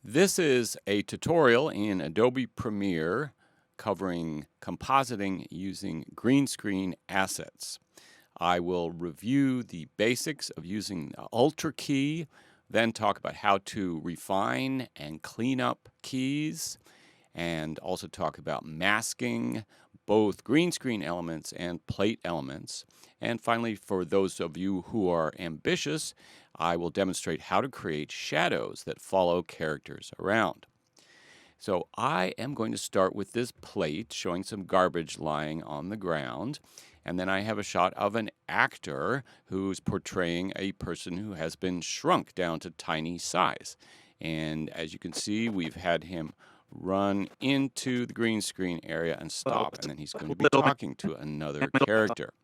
This is a tutorial in Adobe Premiere covering compositing using green screen assets. I will review the basics of using the Ultra key, then talk about how to refine and clean up keys, and also talk about masking both green screen elements and plate elements. And finally, for those of you who are ambitious, I will demonstrate how to create shadows that follow characters around. So I am going to start with this plate showing some garbage lying on the ground. And then I have a shot of an actor who's portraying a person who has been shrunk down to tiny size. And as you can see, we've had him run into the green screen area and stop, and then he's going to be talking to another character.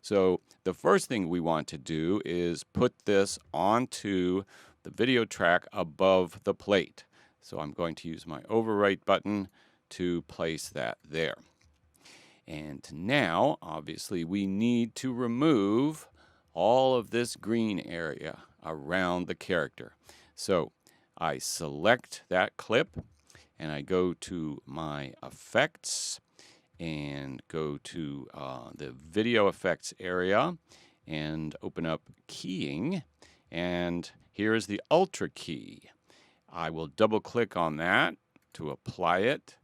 So the first thing we want to do is put this onto the video track above the plate. So I'm going to use my overwrite button to place that there. And now, obviously, we need to remove all of this green area around the character. So I select that clip and I go to my effects and go to the video effects area and open up keying. And here is the Ultra key. I will double click on that to apply it.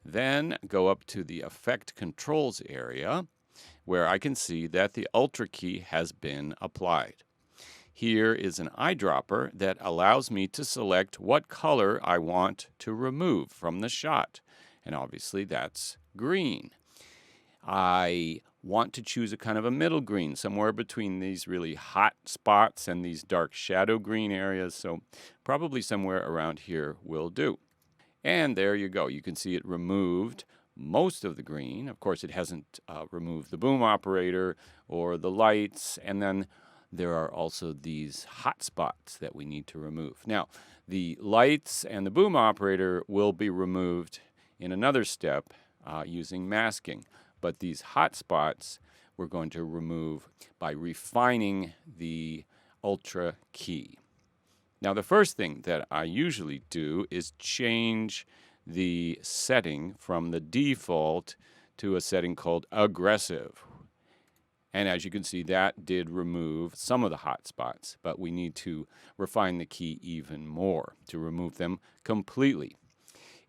Then go up to the Effect Controls area where I can see that the Ultra key has been applied. Here is an eyedropper that allows me to select what color I want to remove from the shot. And obviously that's green. I want to choose a kind of a middle green, somewhere between these really hot spots and these dark shadow green areas. So probably somewhere around here will do. And there you go. You can see it removed most of the green. Of course, it hasn't removed the boom operator or the lights. And then there are also these hot spots that we need to remove. Now, the lights and the boom operator will be removed in another step using masking. But these hot spots we're going to remove by refining the Ultra key. Now, the first thing that I usually do is change the setting from the default to a setting called aggressive. And as you can see, that did remove some of the hot spots, but we need to refine the key even more to remove them completely.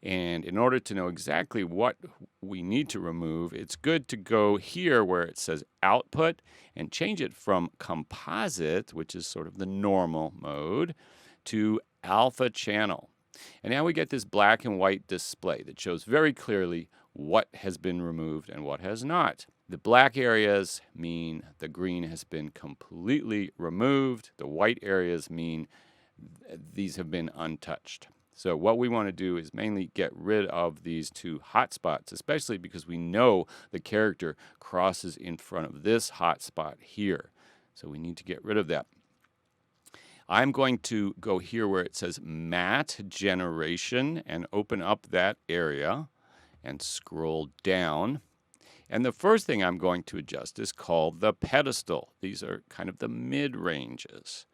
And in order to know exactly what we need to remove, it's good to go here where it says output and change it from composite, which is sort of the normal mode, to alpha channel. And now we get this black and white display that shows very clearly what has been removed and what has not. The black areas mean the green has been completely removed. The white areas mean these have been untouched. So what we want to do is mainly get rid of these two hot spots, especially because we know the character crosses in front of this hot spot here. So we need to get rid of that. I'm going to go here where it says matte generation and open up that area and scroll down. And the first thing I'm going to adjust is called the pedestal. These are kind of the mid-ranges.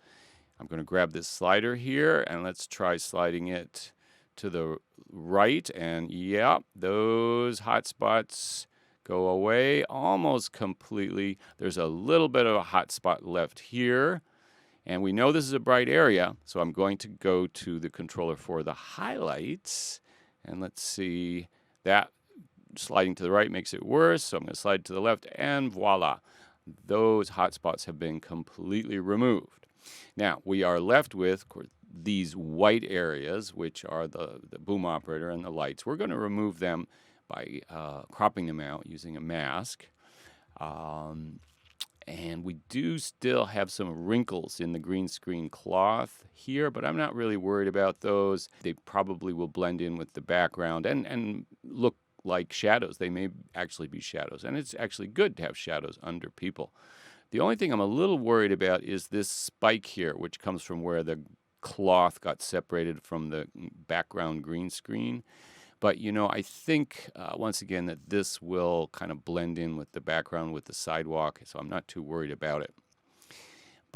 I'm going to grab this slider here and let's try sliding it to the right. And yeah, those hot spots go away almost completely. There's a little bit of a hot spot left here. And we know this is a bright area, so I'm going to go to the controller for the highlights. And let's see, that sliding to the right makes it worse. So I'm going to slide to the left and voila, those hot spots have been completely removed. Now, we are left with these white areas, which are the boom operator and the lights. We're going to remove them by cropping them out using a mask. And we do still have some wrinkles in the green screen cloth here, but I'm not really worried about those. They probably will blend in with the background and look like shadows. They may actually be shadows, and it's actually good to have shadows under people. The only thing I'm a little worried about is this spike here, which comes from where the cloth got separated from the background green screen. But, you know, I think, once again, that this will kind of blend in with the background with the sidewalk, so I'm not too worried about it.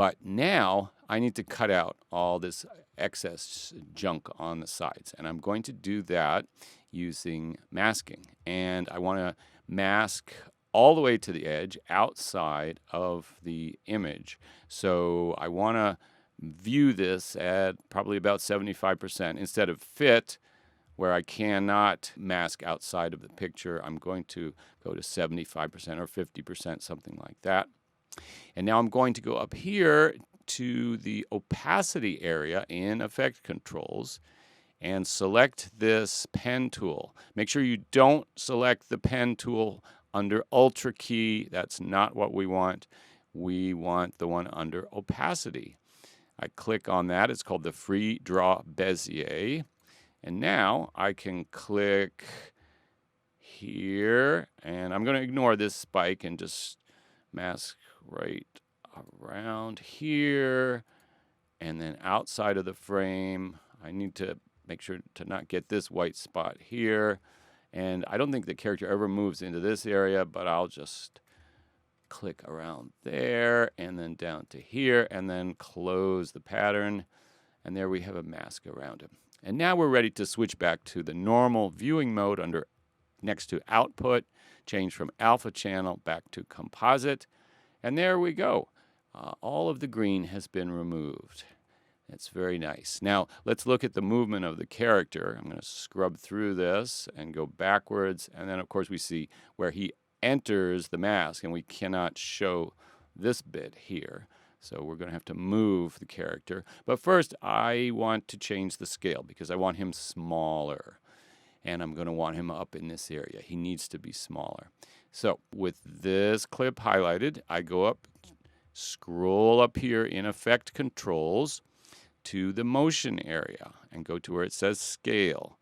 But now I need to cut out all this excess junk on the sides. And I'm going to do that using masking. And I want to mask all the way to the edge outside of the image. So I want to view this at probably about 75% instead of fit, where I cannot mask outside of the picture. I'm going to go to 75% or 50%, something like that. And now I'm going to go up here to the opacity area in Effect Controls and select this pen tool. Make sure you don't select the pen tool under Ultra key. That's not what we want. We want the one under opacity. I click on that. It's called the Free Draw Bezier. And now I can click here, and I'm going to ignore this spike and just mask right around here, and then outside of the frame. I need to make sure to not get this white spot here. And I don't think the character ever moves into this area, but I'll just click around there and then down to here and then close the pattern. And there we have a mask around him. And now we're ready to switch back to the normal viewing mode under next to Output, change from Alpha Channel back to Composite. And there we go. All of the green has been removed. That's very nice. Now, let's look at the movement of the character. I'm going to scrub through this and go backwards. And then, of course, we see where he enters the mask, and we cannot show this bit here. So we're going to have to move the character. But first, I want to change the scale because I want him smaller. And I'm going to want him up in this area. He needs to be smaller. So with this clip highlighted, I go up, scroll up here in Effect Controls to the motion area and go to where it says Scale.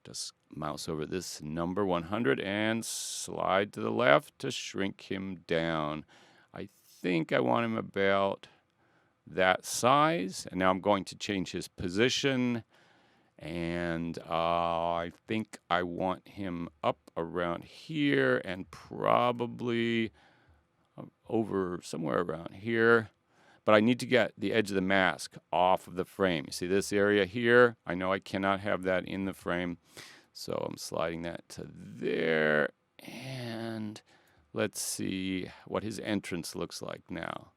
Just mouse over this number 100 and slide to the left to shrink him down. I think I want him about that size. And now I'm going to change his position. And I think I want him up around here and probably over somewhere around here. But I need to get the edge of the mask off of the frame. You see this area here? I know I cannot have that in the frame. So I'm sliding that to there. And let's see what his entrance looks like now.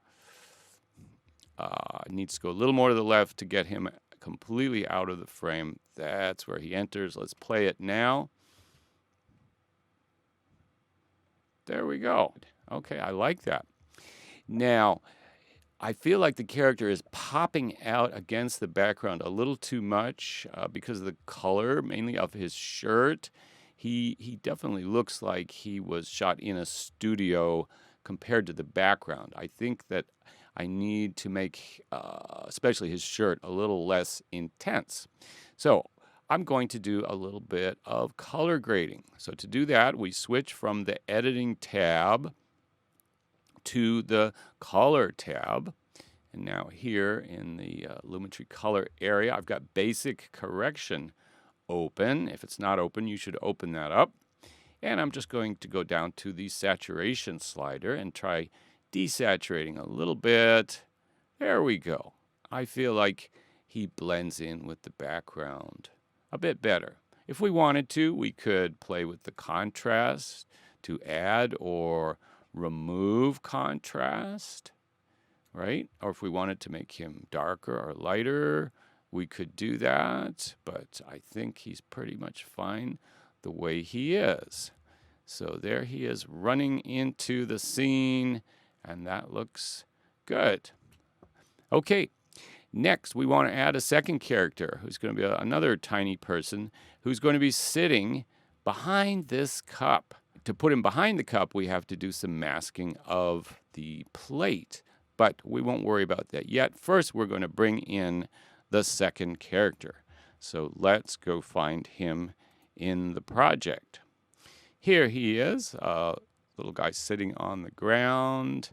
Needs to go a little more to the left to get him completely out of the frame. That's where he enters. Let's play it now. There we go. Okay, I like that. Now, I feel like the character is popping out against the background a little too much because of the color, mainly of his shirt. He definitely looks like he was shot in a studio compared to the background. I think that I need to make, especially his shirt, a little less intense. So I'm going to do a little bit of color grading. So to do that, we switch from the Editing tab to the Color tab. And now here in the Lumetri Color area, I've got Basic Correction open. If it's not open, you should open that up. And I'm just going to go down to the Saturation slider and try desaturating a little bit. There we go. I feel like he blends in with the background a bit better. If we wanted to, we could play with the contrast to add or remove contrast, right? Or if we wanted to make him darker or lighter, we could do that. But I think he's pretty much fine the way he is. So there he is running into the scene, and that looks good. Okay, next we want to add a second character who's going to be another tiny person who's going to be sitting behind this cup. To put him behind the cup, we have to do some masking of the plate, but we won't worry about that yet. First, we're going to bring in the second character. So let's go find him in the project. Here he is, little guy sitting on the ground,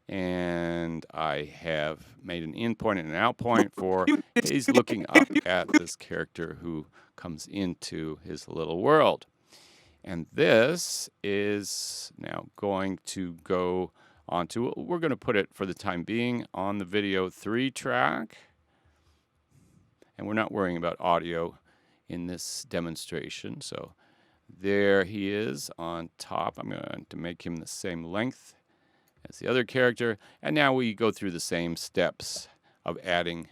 and I have made an in point and an out point for he's looking up at this character who comes into his little world. And this is now going to go onto it. We're going to put it for the time being on the video 3 track. And we're not worrying about audio in this demonstration. So there he is on top. I'm going to make him the same length as the other character. And now we go through the same steps of adding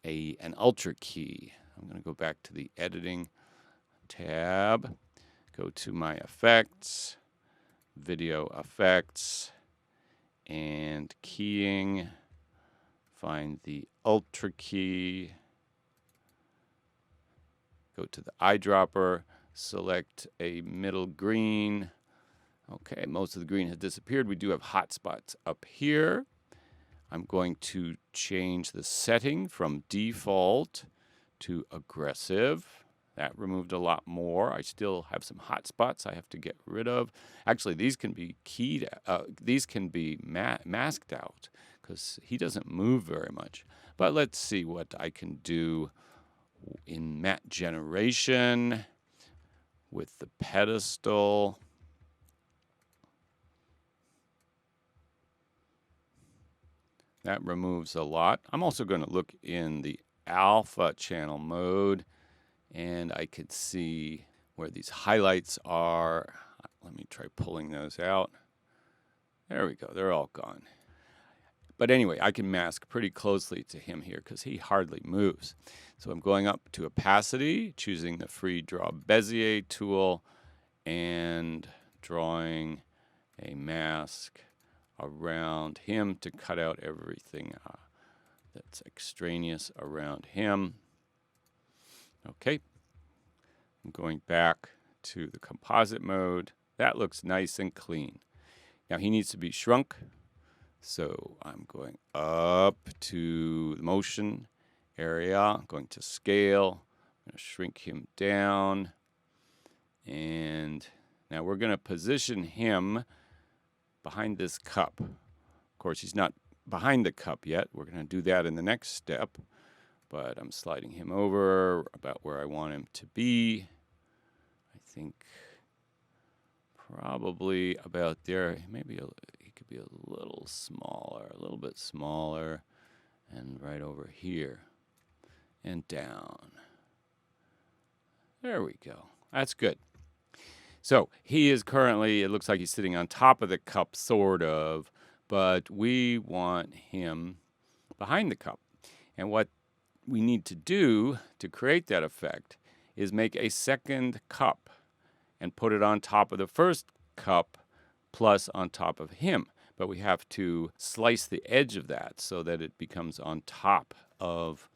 an Ultra key. I'm going to go back to the editing tab, go to my effects, video effects, and keying. Find the Ultra key. Go to the eyedropper, select a middle green. Okay, most of the green has disappeared. We do have hotspots up here. I'm going to change the setting from default to aggressive. That removed a lot more. I still have some hotspots I have to get rid of. Actually, these can be masked out because he doesn't move very much. But let's see what I can do in matte generation with the pedestal. That removes a lot. I'm also going to look in the alpha channel mode, and I could see where these highlights are. Let me try pulling those out. There we go. They're all gone. But anyway, I can mask pretty closely to him here because he hardly moves. So I'm going up to opacity, choosing the free draw Bezier tool, and drawing a mask around him to cut out everything that's extraneous around him. Okay. I'm going back to the composite mode. That looks nice and clean. Now he needs to be shrunk. So I'm going up to the motion area. I'm going to scale. I'm going to shrink him down. And now we're going to position him behind this cup. Of course, he's not behind the cup yet. We're going to do that in the next step. But I'm sliding him over about where I want him to be. I think probably about there. Maybe he could be a little smaller, a little bit smaller. And right over here. And down. There we go. That's good. So he is currently, it looks like he's sitting on top of the cup, sort of, but we want him behind the cup. And what we need to do to create that effect is make a second cup and put it on top of the first cup plus on top of him. But we have to slice the edge of that so that it becomes on top of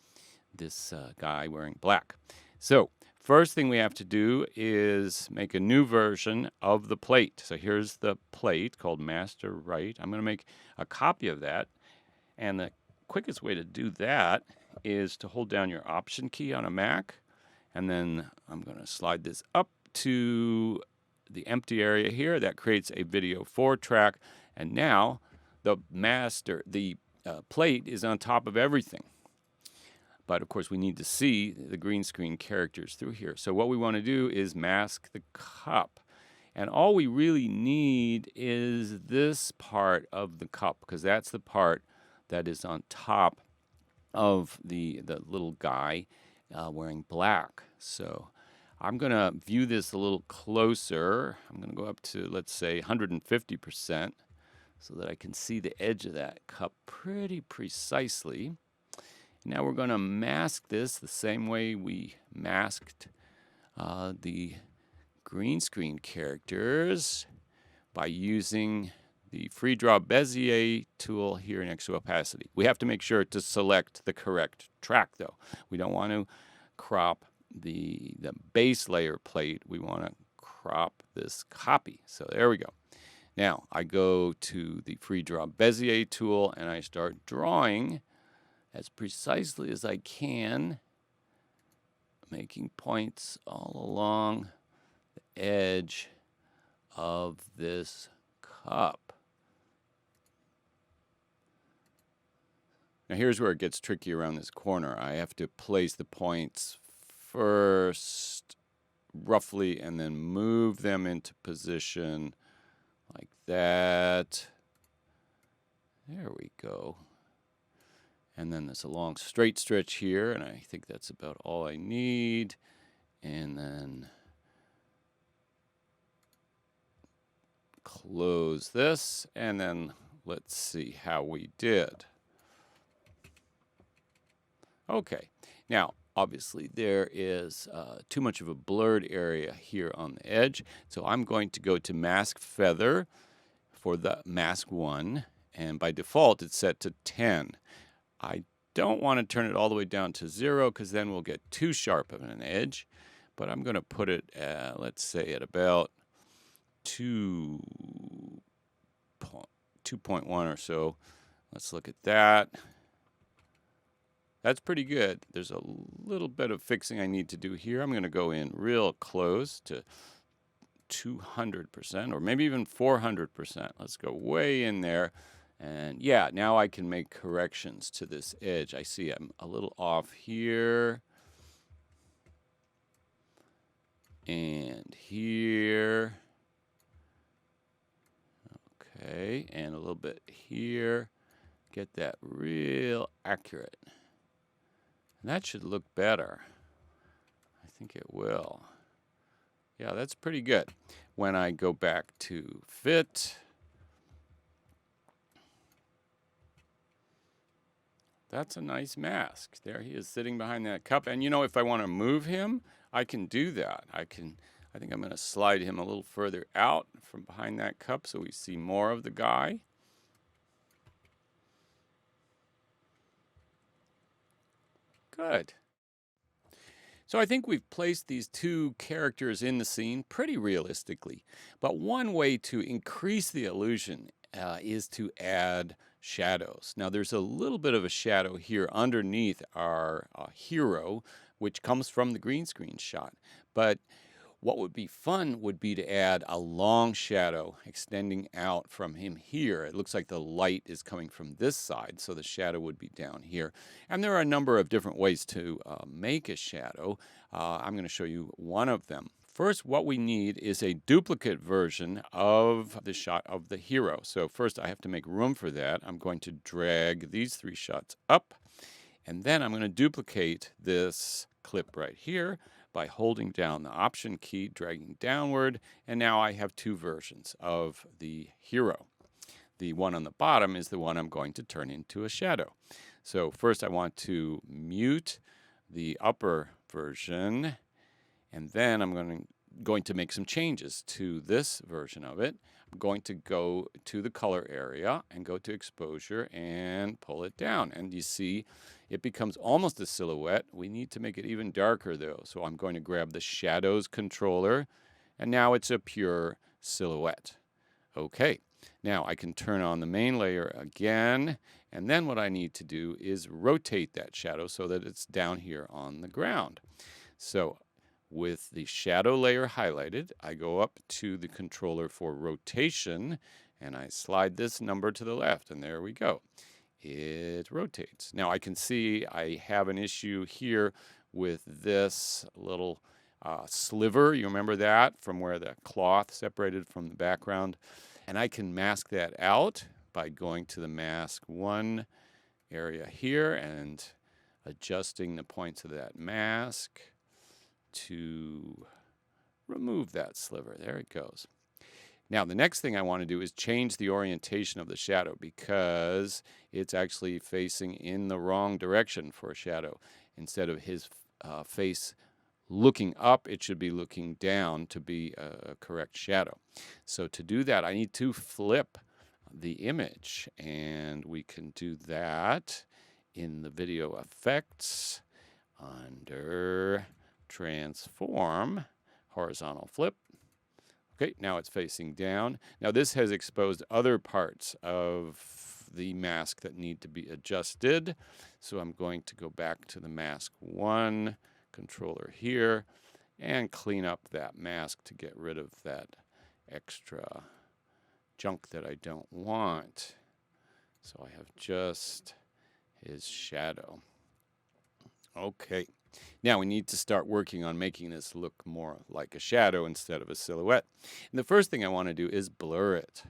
this guy wearing black. So first thing we have to do is make a new version of the plate. So here's the plate called Master Right. I'm going to make a copy of that. And the quickest way to do that is to hold down your Option key on a Mac. And then I'm going to slide this up to the empty area here. That creates a video 4 track. And now the plate is on top of everything. But of course, we need to see the green screen characters through here. So what we want to do is mask the cup. And all we really need is this part of the cup, because that's the part that is on top of the little guy wearing black. So I'm going to view this a little closer. I'm going to go up to, let's say, 150% so that I can see the edge of that cup pretty precisely. Now we're going to mask this the same way we masked the green screen characters by using the free draw Bezier tool here next to opacity. We have to make sure to select the correct track though. We don't want to crop the base layer plate. We want to crop this copy. So there we go. Now I go to the free draw Bezier tool and I start drawing as precisely as I can, making points all along the edge of this cup. Now here's where it gets tricky around this corner. I have to place the points first roughly and then move them into position like that. There we go. And then there's a long straight stretch here, and I think that's about all I need. And then close this, and then let's see how we did. Okay, now obviously there is too much of a blurred area here on the edge, so I'm going to go to Mask Feather for the Mask 1, and by default it's set to 10. I don't want to turn it all the way down to 0 because then we'll get too sharp of an edge, but I'm going to put it, let's say, at about 2.1 or so. Let's look at that. That's pretty good. There's a little bit of fixing I need to do here. I'm going to go in real close to 200% or maybe even 400%. Let's go way in there. And yeah, now I can make corrections to this edge. I see I'm a little off here. And here. Okay, and a little bit here. Get that real accurate. And that should look better. I think it will. Yeah, that's pretty good. When I go back to fit, that's a nice mask. There he is sitting behind that cup. And you know, if I want to move him, I can do that. I think I'm going to slide him a little further out from behind that cup so we see more of the guy. Good. So I think we've placed these two characters in the scene pretty realistically. But one way to increase the illusion is to add shadows. Now there's a little bit of a shadow here underneath our hero, which comes from the green screen shot. But what would be fun would be to add a long shadow extending out from him here. It looks like the light is coming from this side, so the shadow would be down here. And there are a number of different ways to make a shadow. I'm going to show you one of them. First, what we need is a duplicate version of the shot of the hero. So first I have to make room for that. I'm going to drag these 3 shots up, and then I'm going to duplicate this clip right here by holding down the Option key, dragging downward, and now I have 2 versions of the hero. The one on the bottom is the one I'm going to turn into a shadow. So first I want to mute the upper version, and then I'm going to make some changes to this version of it. I'm going to go to the color area and go to exposure and pull it down. And you see it becomes almost a silhouette. We need to make it even darker though. So I'm going to grab the shadows controller, and now it's a pure silhouette. Okay, now I can turn on the main layer again, and then what I need to do is rotate that shadow so that it's down here on the ground. So with the shadow layer highlighted, I go up to the controller for rotation, and I slide this number to the left, and there we go. It rotates. Now I can see I have an issue here with this little sliver. You remember that from where the cloth separated from the background? And I can mask that out by going to the Mask 1 area here and adjusting the points of that mask to remove that sliver. There it goes. Now the next thing I want to do is change the orientation of the shadow because it's actually facing in the wrong direction for a shadow. Instead of his face looking up, it should be looking down to be a correct shadow. So to do that, I need to flip the image, and we can do that in the video effects under transform, horizontal flip. Okay, now it's facing down. Now this has exposed other parts of the mask that need to be adjusted. So I'm going to go back to the Mask 1 controller here and clean up that mask to get rid of that extra junk that I don't want. So I have just his shadow. Okay. Now we need to start working on making this look more like a shadow instead of a silhouette. And the first thing I want to do is blur it.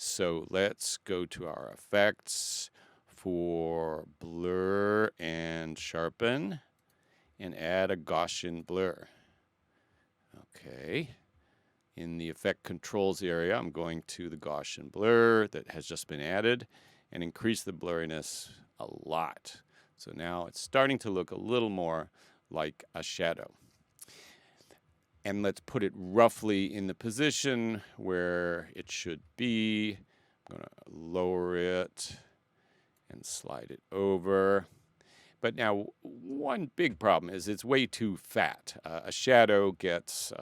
So let's go to our effects for blur and sharpen and add a Gaussian blur. Okay. In the effect controls area, I'm going to the Gaussian blur that has just been added and increase the blurriness a lot. So now it's starting to look a little more like a shadow. And let's put it roughly in the position where it should be. I'm going to lower it and slide it over. But now, one big problem is it's way too fat. A shadow gets,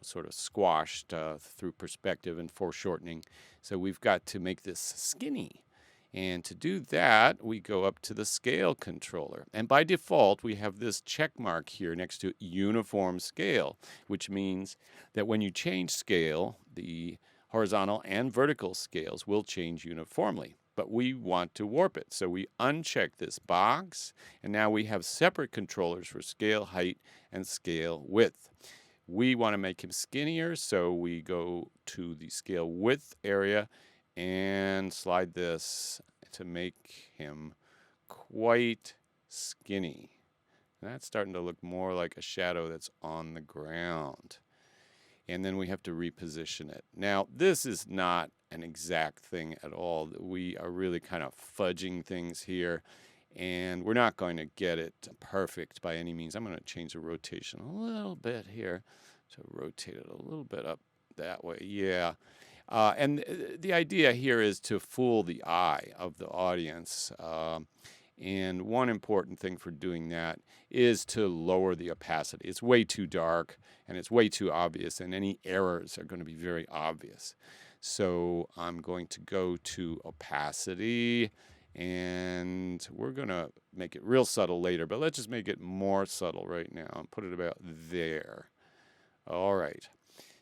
sort of squashed through perspective and foreshortening. So we've got to make this skinny. And to do that, we go up to the scale controller. And by default, we have this check mark here next to uniform scale, which means that when you change scale, the horizontal and vertical scales will change uniformly. But we want to warp it. So we uncheck this box, and now we have separate controllers for scale height and scale width. We want to make him skinnier, so we go to the scale width area and slide this to make him quite skinny. That's starting to look more like a shadow that's on the ground. And then we have to reposition it. Now, this is not an exact thing at all. We are really kind of fudging things here, and we're not going to get it perfect by any means. I'm going to change the rotation a little bit here to rotate it a little bit up that way. Yeah. And the idea here is to fool the eye of the audience. And one important thing for doing that is to lower the opacity. It's way too dark and it's way too obvious, and any errors are going to be very obvious. So I'm going to go to opacity, and we're going to make it real subtle later, but let's just make it more subtle right now and put it about there. All right.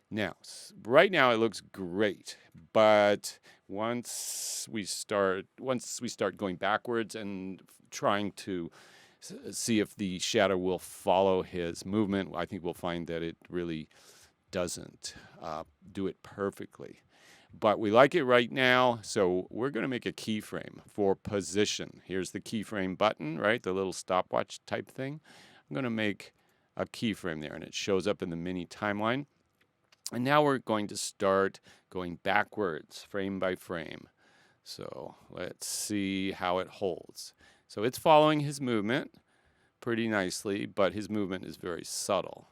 Now, right now it looks great, but once we start going backwards and trying to see if the shadow will follow his movement, I think we'll find that it really doesn't do it perfectly. But we like it right now, so we're going to make a keyframe for position. Here's the keyframe button, right? The little stopwatch type thing. I'm going to make a keyframe there, and it shows up in the mini timeline. And now we're going to start going backwards, frame by frame. So let's see how it holds. So it's following his movement pretty nicely, but his movement is very subtle.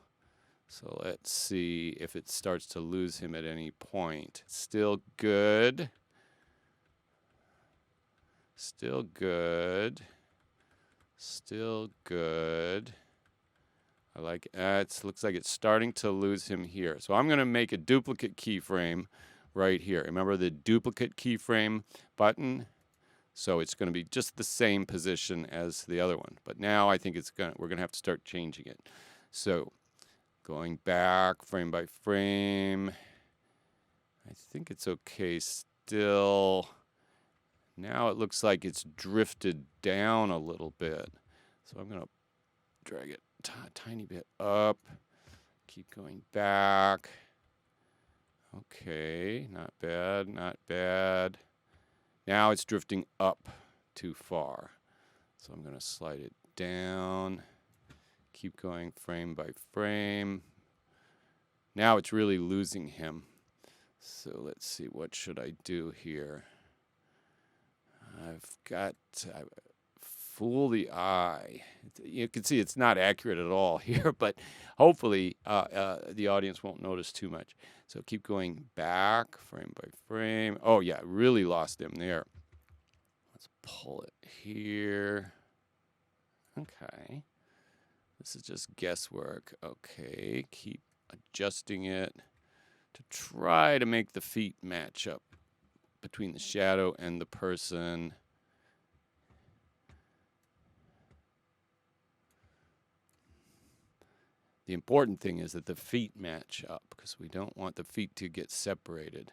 So let's see if it starts to lose him at any point. Still good. Still good. Still good. I like it. Looks like it's starting to lose him here. So I'm going to make a duplicate keyframe right here. Remember the duplicate keyframe button? So it's going to be just the same position as the other one. But now I think we're going to have to start changing it. So going back frame by frame. I think it's okay still. Now it looks like it's drifted down a little bit. So I'm going to drag it a tiny bit up. Keep going back. Okay, not bad, not bad. Now it's drifting up too far. So I'm going to slide it down. Keep going frame by frame. Now it's really losing him. So let's see, what should I do here? I've got to fool the eye. You can see it's not accurate at all here, but hopefully the audience won't notice too much. So keep going back frame by frame. Oh yeah, really lost him there. Let's pull it here. Okay. This is just guesswork. Okay, keep adjusting it to try to make the feet match up between the shadow and the person. The important thing is that the feet match up because we don't want the feet to get separated.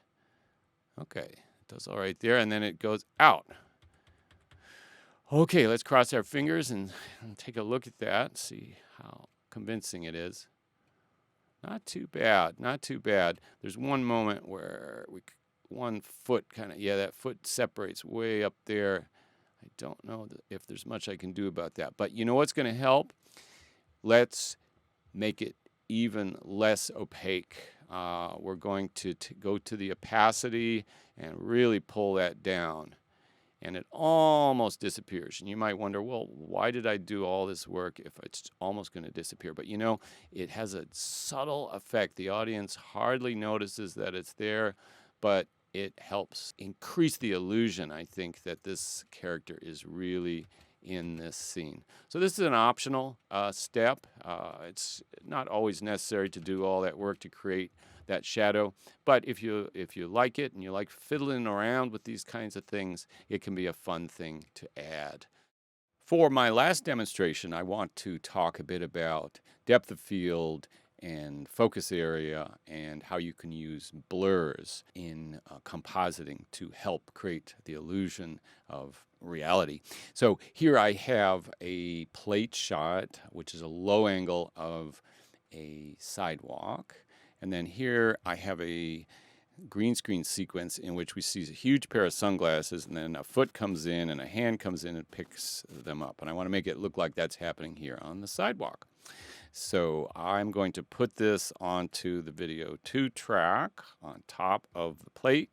Okay, it does all right there, and then it goes out. Okay, let's cross our fingers and take a look at that, see how convincing it is. Not too bad, not too bad. There's one moment where one foot kind of, yeah, that foot separates way up there. I don't know if there's much I can do about that. But you know what's going to help? Let's make it even less opaque. We're going to go to the opacity and really pull that down. And it almost disappears. And you might wonder, well, why did I do all this work if it's almost going to disappear? But you know, it has a subtle effect. The audience hardly notices that it's there, but it helps increase the illusion, I think, that this character is really in this scene. So this is an optional step. It's not always necessary to do all that work to create that shadow, but if you like it and you like fiddling around with these kinds of things, it can be a fun thing to add. For my last demonstration, I want to talk a bit about depth of field and focus area and how you can use blurs in compositing to help create the illusion of reality. So here I have a plate shot, which is a low angle of a sidewalk. And then here I have a green screen sequence in which we see a huge pair of sunglasses, and then a foot comes in and a hand comes in and picks them up. And I want to make it look like that's happening here on the sidewalk. So I'm going to put this onto the video 2 track on top of the plate.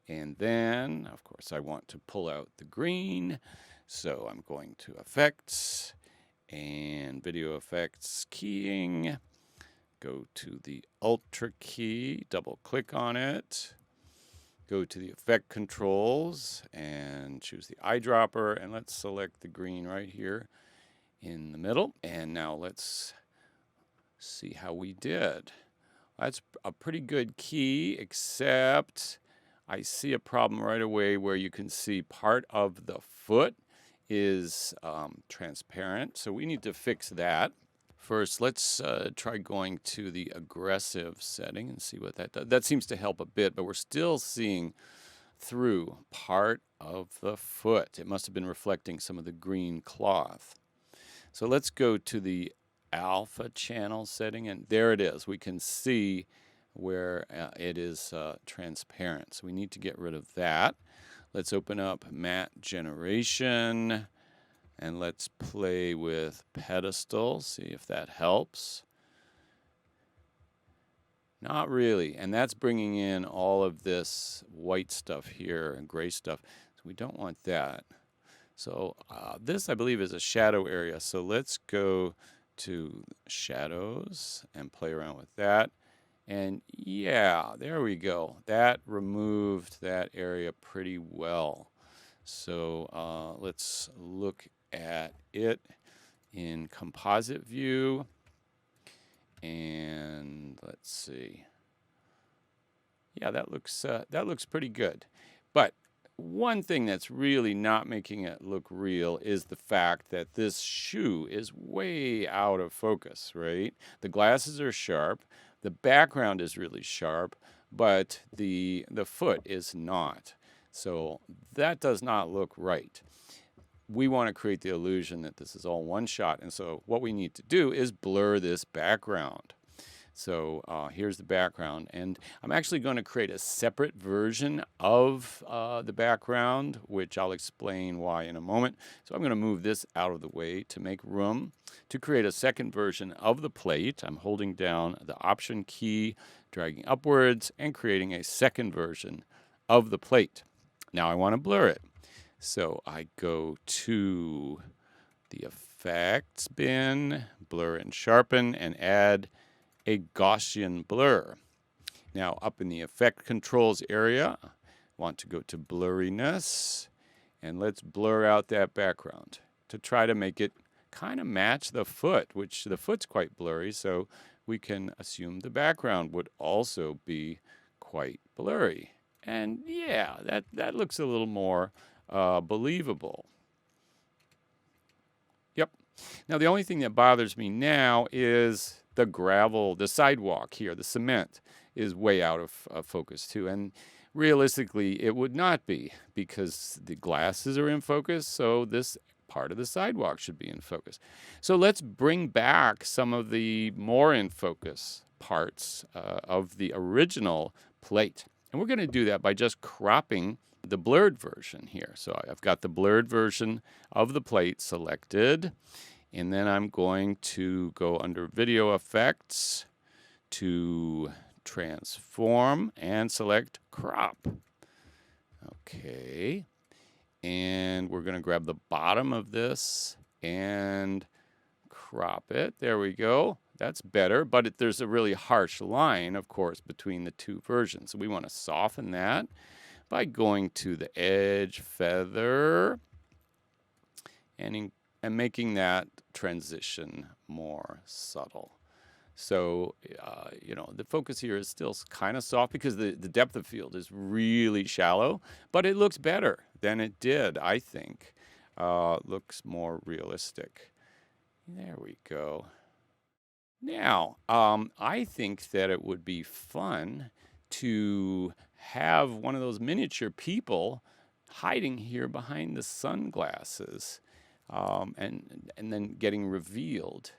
And then, of course, I want to pull out the green. So I'm going to Effects and Video Effects Keying. Go to the Ultra key, double click on it, go to the Effect Controls and choose the eyedropper, and let's select the green right here in the middle. And now let's see how we did. That's a pretty good key, except I see a problem right away where you can see part of the foot is transparent, so we need to fix that. First, let's try going to the aggressive setting and see what that does. That seems to help a bit, but we're still seeing through part of the foot. It must have been reflecting some of the green cloth. So let's go to the alpha channel setting, and there it is. We can see where it is transparent. So we need to get rid of that. Let's open up matte generation. And let's play with pedestal, see if that helps. Not really, and that's bringing in all of this white stuff here and gray stuff. So we don't want that. So this, I believe, is a shadow area. So let's go to shadows and play around with that. And yeah, there we go. That removed that area pretty well. So let's look at it in composite view, and let's see. Yeah, that looks pretty good. But one thing that's really not making it look real is the fact that this shoe is way out of focus, right? The glasses are sharp, the background is really sharp, but the foot is not. So that does not look right. We want to create the illusion that this is all one shot, and so what we need to do is blur this background. So here's the background, and I'm actually going to create a separate version of the background, which I'll explain why in a moment. So I'm going to move this out of the way to make room to create a second version of the plate. I'm holding down the Option key, dragging upwards, and creating a second version of the plate. Now I want to blur it. So I go to the Effects bin, Blur and Sharpen, and add a Gaussian blur. Now up in the Effect Controls area, I want to go to Blurriness, and let's blur out that background to try to make it kind of match the foot, which the foot's quite blurry, so we can assume the background would also be quite blurry. And yeah, that looks a little more believable. Yep. Now the only thing that bothers me now is the gravel, the sidewalk here, the cement is way out of focus too. And realistically, it would not be because the glasses are in focus, so this part of the sidewalk should be in focus. So let's bring back some of the more in focus parts of the original plate. And we're going to do that by just cropping the blurred version here. So I've got the blurred version of the plate selected. And then I'm going to go under Video Effects to Transform and select Crop. Okay. And we're going to grab the bottom of this and crop it. There we go. That's better, but there's a really harsh line, of course, between the two versions. So we want to soften that by going to the edge feather and making that transition more subtle. So, the focus here is still kind of soft because the depth of field is really shallow, but it looks better than it did, I think. Looks more realistic. There we go. Now, I think that it would be fun to have one of those miniature people hiding here behind the sunglasses and then getting revealed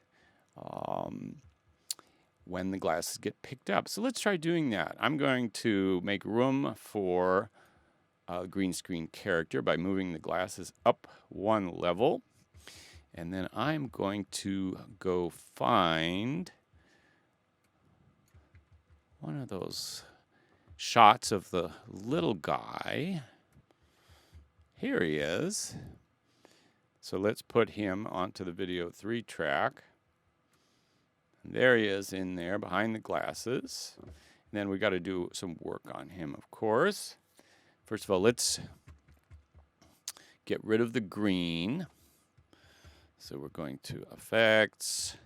when the glasses get picked up. So let's try doing that. I'm going to make room for a green screen character by moving the glasses up one level. And then I'm going to go find one of those shots of the little guy. Here he is. So let's put him onto the video 3 track. And there he is in there behind the glasses. And then we got to do some work on him, of course. First of all, let's get rid of the green. So we're going to Effects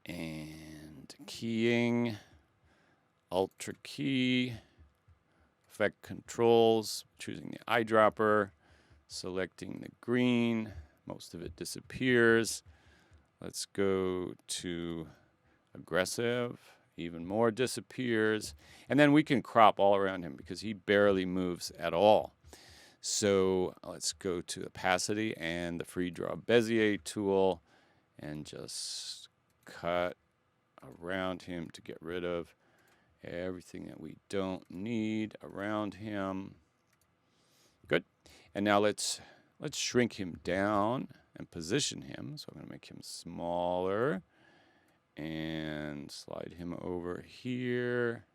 and Keying, Ultra Key, Effect Controls, choosing the eyedropper, selecting the green. Most of it disappears. Let's go to Aggressive. Even more disappears. And then we can crop all around him because he barely moves at all. So let's go to opacity and the free draw Bezier tool and just cut around him to get rid of everything that we don't need around him. Good. And now let's shrink him down and position him. So I'm going to make him smaller and slide him over here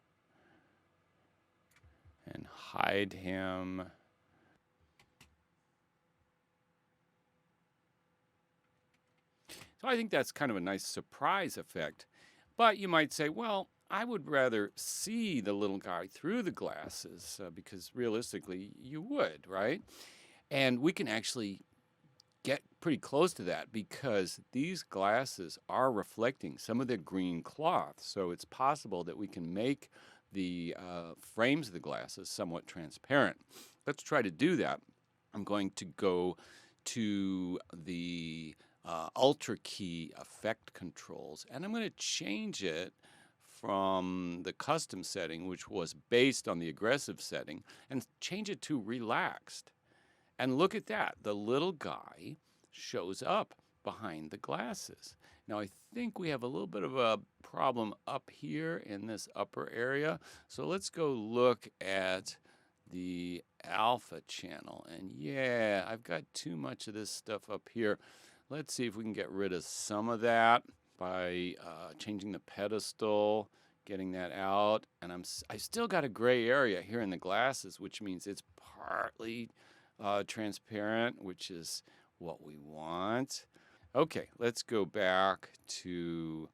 and hide him. So I think that's kind of a nice surprise effect. But you might say, well, I would rather see the little guy through the glasses because realistically you would, right? And we can actually get pretty close to that because these glasses are reflecting some of the green cloth. So it's possible that we can make the frames of the glasses somewhat transparent. Let's try to do that. I'm going to go to the Ultra Key effect controls, and I'm going to change it from the custom setting, which was based on the aggressive setting, and change it to relaxed. And look at that. The little guy shows up behind the glasses. Now, I think we have a little bit of a problem up here in this upper area. So let's go look at the alpha channel. And yeah, I've got too much of this stuff up here. Let's see if we can get rid of some of that by changing the pedestal, getting that out. And I still got a gray area here in the glasses, which means it's partly transparent, which is what we want. Okay, let's go back to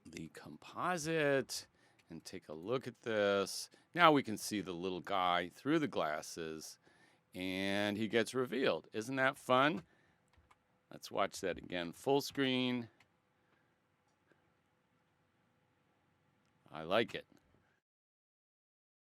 the composite and take a look at this. Now we can see the little guy through the glasses and he gets revealed. Isn't that fun? Let's watch that again. Full screen. I like it.